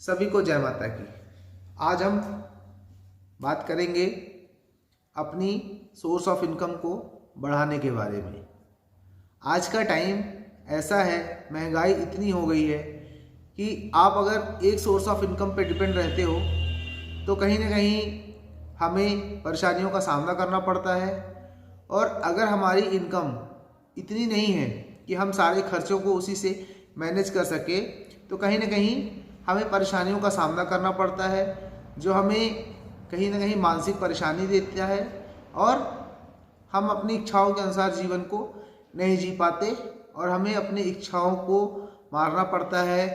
सभी को जय माता की। आज हम बात करेंगे अपनी सोर्स ऑफ इनकम को बढ़ाने के बारे में। आज का टाइम ऐसा है, महंगाई इतनी हो गई है कि आप अगर एक सोर्स ऑफ इनकम पे डिपेंड रहते हो तो कहीं ना कहीं हमें परेशानियों का सामना करना पड़ता है। और अगर हमारी इनकम इतनी नहीं है कि हम सारे खर्चों को उसी से मैनेज कर सके तो कहीं ना कहीं हमें परेशानियों का सामना करना पड़ता है, जो हमें कहीं ना कहीं मानसिक परेशानी देता है और हम अपनी इच्छाओं के अनुसार जीवन को नहीं जी पाते और हमें अपनी इच्छाओं को मारना पड़ता है।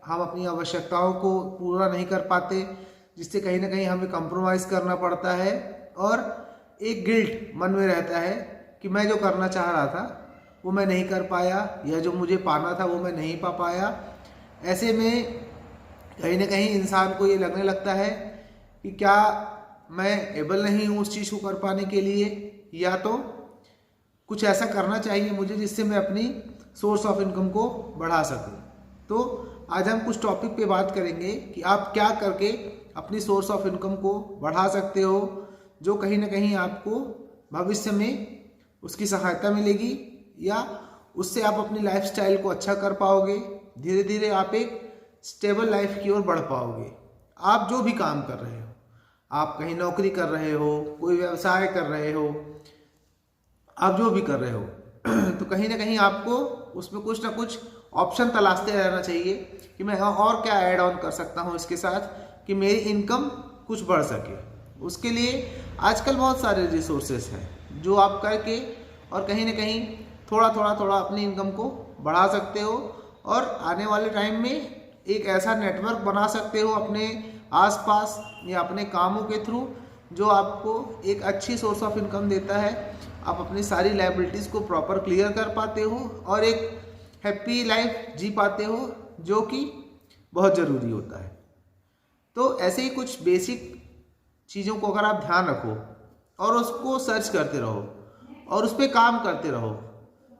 हम अपनी आवश्यकताओं को पूरा नहीं कर पाते, जिससे कहीं ना कहीं हमें कंप्रोमाइज़ करना पड़ता है और एक गिल्ट मन में रहता है कि मैं जो करना चाह रहा था वो मैं नहीं कर पाया, या जो मुझे पाना था वो मैं नहीं पा पाया। ऐसे में कहीं ना कहीं इंसान को ये लगने लगता है कि क्या मैं एबल नहीं हूँ उस चीज़ को कर पाने के लिए, या तो कुछ ऐसा करना चाहिए मुझे जिससे मैं अपनी सोर्स ऑफ इनकम को बढ़ा सकूं। तो आज हम कुछ टॉपिक पे बात करेंगे कि आप क्या करके अपनी सोर्स ऑफ इनकम को बढ़ा सकते हो, जो कहीं ना कहीं आपको भविष्य में उसकी सहायता मिलेगी या उससे आप अपनी लाइफस्टाइल को अच्छा कर पाओगे। धीरे धीरे आप एक स्टेबल लाइफ की ओर बढ़ पाओगे। आप जो भी काम कर रहे हो, आप कहीं नौकरी कर रहे हो, कोई व्यवसाय कर रहे हो, आप जो भी कर रहे हो तो कहीं ना कहीं आपको उसमें कुछ ना कुछ ऑप्शन तलाशते रहना चाहिए कि मैं और क्या ऐड ऑन कर सकता हूँ इसके साथ कि मेरी इनकम कुछ बढ़ सके। उसके लिए आजकल बहुत सारे रिसोर्सेस हैं जो आप करके और कहीं ना कहीं थोड़ा थोड़ा अपनी इनकम को बढ़ा सकते हो और आने वाले टाइम में एक ऐसा नेटवर्क बना सकते हो अपने आसपास या अपने कामों के थ्रू जो आपको एक अच्छी सोर्स ऑफ इनकम देता है। आप अपनी सारी लायबिलिटीज़ को प्रॉपर क्लियर कर पाते हो और एक हैप्पी लाइफ जी पाते हो, जो कि बहुत ज़रूरी होता है। तो ऐसे ही कुछ बेसिक चीज़ों को अगर आप ध्यान रखो और उसको सर्च करते रहो और उस पर काम करते रहो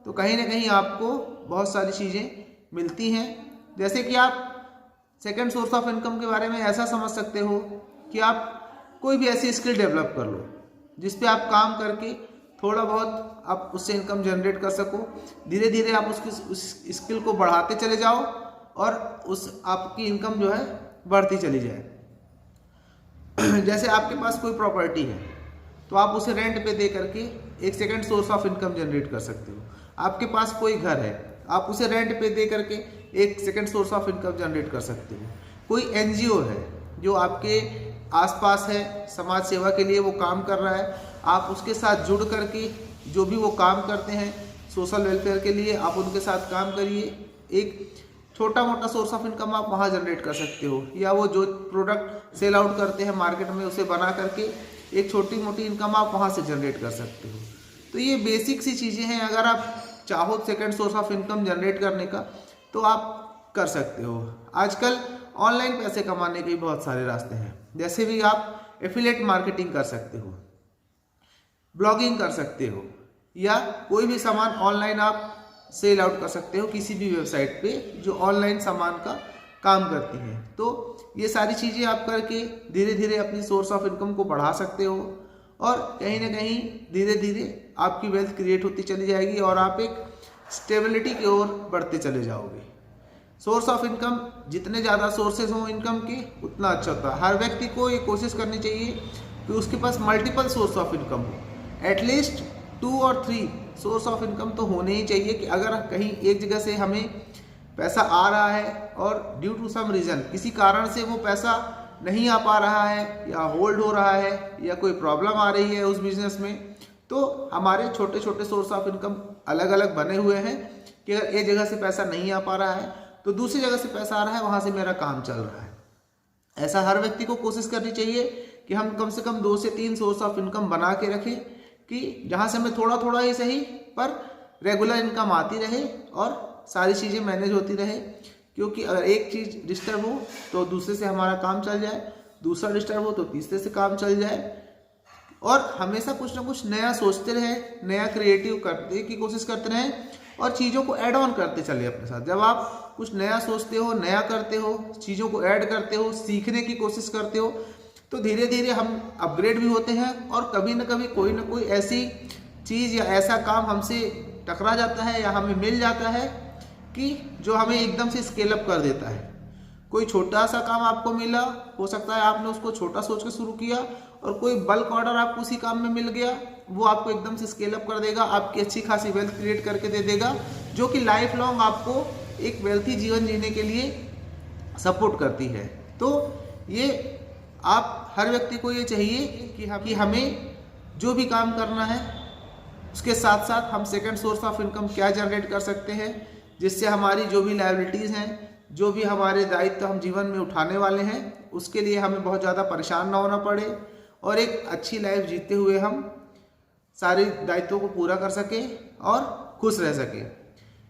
तो कहीं ना कहीं आपको बहुत सारी चीज़ें मिलती हैं। जैसे कि आप सेकंड सोर्स ऑफ इनकम के बारे में ऐसा समझ सकते हो कि आप कोई भी ऐसी स्किल डेवलप कर लो जिस पे आप काम करके थोड़ा बहुत आप उससे इनकम जनरेट कर सको। धीरे धीरे आप उस स्किल को बढ़ाते चले जाओ और उस आपकी इनकम जो है बढ़ती चली जाए। जैसे आपके पास कोई प्रॉपर्टी है तो आप उसे रेंट पे दे करके एक second source of income generate कर सकते हो। आपके पास कोई घर है, आप उसे रेंट पे दे करके एक second source of income generate कर सकते हो। कोई एनजीओ है जो आपके आसपास है, समाज सेवा के लिए वो काम कर रहा है, आप उसके साथ जुड़ करके जो भी वो काम करते हैं सोशल वेलफेयर के लिए, आप उनके साथ काम करिए। एक छोटा मोटा सोर्स ऑफ इनकम आप वहाँ जनरेट कर सकते हो, या वो जो प्रोडक्ट सेल आउट करते हैं मार्केट में उसे बना करके एक छोटी मोटी इनकम आप वहाँ से जनरेट कर सकते हो। तो ये बेसिक सी चीज़ें हैं। अगर आप चाहो second source of income generate करने का तो आप कर सकते हो। आजकल ऑनलाइन पैसे कमाने के भी बहुत सारे रास्ते हैं। जैसे भी आप एफिलिएट मार्केटिंग कर सकते हो, ब्लॉगिंग कर सकते हो, या कोई भी सामान ऑनलाइन आप सेल आउट कर सकते हो किसी भी वेबसाइट पे जो ऑनलाइन सामान का काम करती है। तो ये सारी चीज़ें आप करके धीरे धीरे अपनी सोर्स ऑफ इनकम को बढ़ा सकते हो और कहीं ना कहीं धीरे धीरे आपकी वेल्थ क्रिएट होती चली जाएगी और आप एक स्टेबिलिटी की ओर बढ़ते चले जाओगे। सोर्स ऑफ इनकम, जितने ज़्यादा सोर्सेज हों इनकम के उतना अच्छा होता है। हर व्यक्ति को ये कोशिश करनी चाहिए कि उसके पास मल्टीपल सोर्स ऑफ इनकम हो। एटलीस्ट 2 और 3 सोर्स ऑफ इनकम तो होने ही चाहिए कि अगर कहीं एक जगह से हमें पैसा आ रहा है और ड्यू टू सम रीज़न किसी कारण से वो पैसा नहीं आ पा रहा है या होल्ड हो रहा है या कोई प्रॉब्लम आ रही है उस बिजनेस में, तो हमारे छोटे छोटे सोर्स ऑफ इनकम अलग अलग बने हुए हैं कि अगर एक जगह से पैसा नहीं आ पा रहा है तो दूसरी जगह से पैसा आ रहा है, वहाँ से मेरा काम चल रहा है। ऐसा हर व्यक्ति को कोशिश करनी चाहिए कि हम कम से कम 2 से 3 सोर्स ऑफ इनकम बना के रखें कि जहाँ से हमें थोड़ा थोड़ा ही सही पर रेगुलर इनकम आती रहे और सारी चीज़ें मैनेज होती रहे। क्योंकि अगर एक चीज़ डिस्टर्ब हो तो दूसरे से हमारा काम चल जाए, दूसरा डिस्टर्ब हो तो तीसरे से काम चल जाए, और हमेशा कुछ ना कुछ नया सोचते रहे, नया क्रिएटिव करने की कोशिश करते रहें और चीज़ों को ऐड ऑन करते चले अपने साथ। जब आप कुछ नया सोचते हो, नया करते हो, चीज़ों को ऐड करते हो, सीखने की कोशिश करते हो, तो धीरे धीरे हम अपग्रेड भी होते हैं और कभी ना कभी कोई ना कोई ऐसी चीज़ या ऐसा काम हमसे टकरा जाता है या हमें मिल जाता है कि जो हमें एकदम से स्केल अप कर देता है। कोई छोटा सा काम आपको मिला, हो सकता है आपने उसको छोटा सोच के शुरू किया, और कोई बल्क ऑर्डर आपको उसी काम में मिल गया, वो आपको एकदम से स्केल अप कर देगा, आपकी अच्छी खासी वेल्थ क्रिएट करके दे देगा, जो कि लाइफ लॉन्ग आपको एक वेल्थी जीवन जीने के लिए सपोर्ट करती है। तो ये आप हर व्यक्ति को ये चाहिए कि हमें जो भी काम करना है उसके साथ साथ हम सेकंड सोर्स ऑफ इनकम क्या जनरेट कर सकते हैं, जिससे हमारी जो भी लायबिलिटीज़ हैं, जो भी हमारे दायित्व हम जीवन में उठाने वाले हैं, उसके लिए हमें बहुत ज़्यादा परेशान ना होना पड़े और एक अच्छी लाइफ जीते हुए हम सारे दायित्वों को पूरा कर सकें और खुश रह सकें।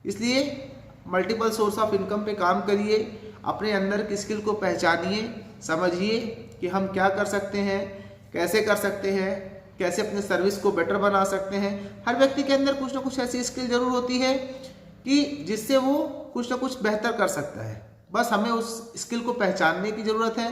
इसलिए मल्टीपल सोर्स ऑफ इनकम पे काम करिए, अपने अंदर की स्किल को पहचानिए, समझिए कि हम क्या कर सकते हैं, कैसे कर सकते हैं, कैसे अपने सर्विस को बेटर बना सकते हैं। हर व्यक्ति के अंदर कुछ ना कुछ ऐसी स्किल जरूर होती है कि जिससे वो कुछ ना कुछ बेहतर कर सकता है। बस हमें उस स्किल को पहचानने की ज़रूरत है,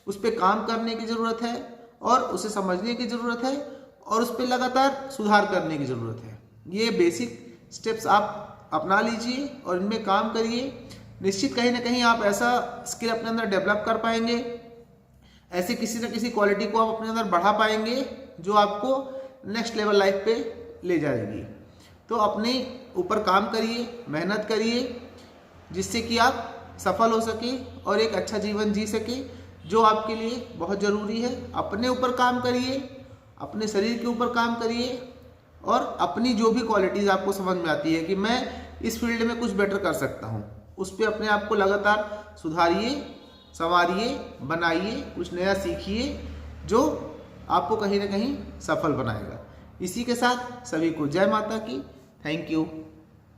उस पर काम करने की ज़रूरत है और उसे समझने की ज़रूरत है और उस पर लगातार सुधार करने की ज़रूरत है। ये बेसिक स्टेप्स आप अपना लीजिए और इनमें काम करिए। निश्चित कहीं ना कहीं आप ऐसा स्किल अपने अंदर डेवलप कर पाएंगे, ऐसे किसी न किसी क्वालिटी को आप अपने अंदर बढ़ा पाएंगे जो आपको नेक्स्ट लेवल लाइफ पे ले जाएगी। तो अपने ऊपर काम करिए, मेहनत करिए, जिससे कि आप सफल हो सके और एक अच्छा जीवन जी सके, जो आपके लिए बहुत ज़रूरी है। अपने ऊपर काम करिए, अपने शरीर के ऊपर काम करिए और अपनी जो भी क्वालिटीज़ आपको समझ में आती है कि मैं इस फील्ड में कुछ बेटर कर सकता हूँ, उस पर अपने आप को लगातार सुधारिए, संवारिए, बनाइए, कुछ नया सीखिए जो आपको कहीं ना कहीं सफल बनाएगा। इसी के साथ सभी को जय माता की। Thank you.